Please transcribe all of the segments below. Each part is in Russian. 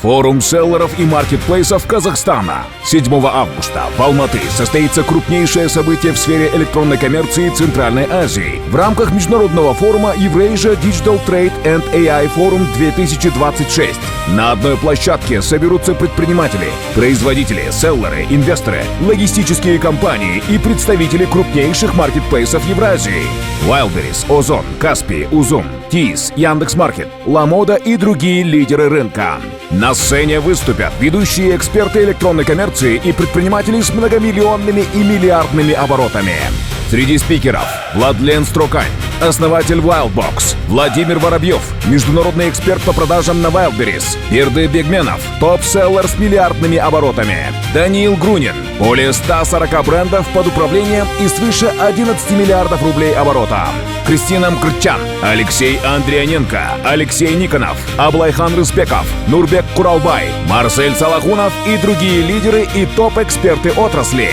Форум селлеров и маркетплейсов Казахстана. 7 августа в Алматы состоится крупнейшее событие в сфере электронной коммерции Центральной Азии в рамках международного форума Eurasia Digital Trade and AI Forum 2026. На одной площадке соберутся предприниматели, производители, селлеры, инвесторы, логистические компании и представители крупнейших маркетплейсов Евразии. Wildberries, Озон, Каспий, Узум, Тиз, Яндекс.Маркет, Ламода и другие лидеры рынка. На сцене выступят ведущие эксперты электронной коммерции и предприниматели с многомиллионными и миллиардными оборотами. Среди спикеров Владлен Строкань, основатель Wildbox, Владимир Воробьев, международный эксперт по продажам на Wildberries, Берды Бегменов, топ-селлер с миллиардными оборотами, Даниил Грунин, более 140 брендов под управлением и свыше 11 миллиардов рублей оборота, Кристина Мкртчян, Алексей Андрианенко, Алексей Никонов, Аблайхан Рызбеков, Нурбек Куралбай, Марсель Салахунов и другие лидеры и топ-эксперты отрасли.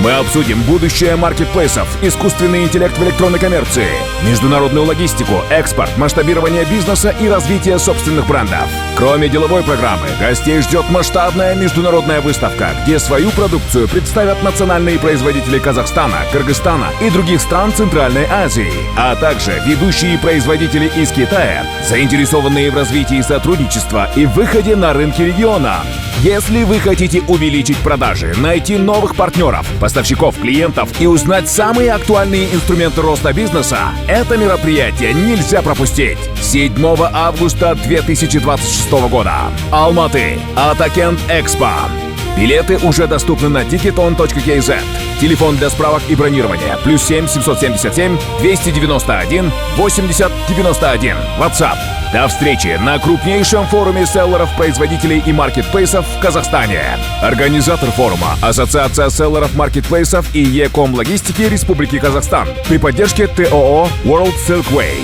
Мы обсудим будущее маркетплейсов, искусственный интеллект в электронной коммерции, международную логистику, экспорт, масштабирование бизнеса и развитие собственных брендов. Кроме деловой программы, гостей ждет масштабная международная выставка, где свою продукцию представят национальные производители Казахстана, Кыргызстана и других стран Центральной Азии, а также ведущие производители из Китая, заинтересованные в развитии сотрудничества и выходе на рынки региона. Если вы хотите увеличить продажи, найти новых партнеров, поставщиков, клиентов и узнать самые актуальные инструменты роста бизнеса, это мероприятие нельзя пропустить. 7 августа 2026 года. Алматы. Атакент Экспо. Билеты уже доступны на ticket.on.kz. Телефон для справок и бронирования +7 777 291 80 91. WhatsApp. До встречи на крупнейшем форуме селлеров, производителей и маркетплейсов в Казахстане. Организатор форума — Ассоциация селлеров, маркетплейсов и Е-ком логистики Республики Казахстан при поддержке ТОО World Silkway.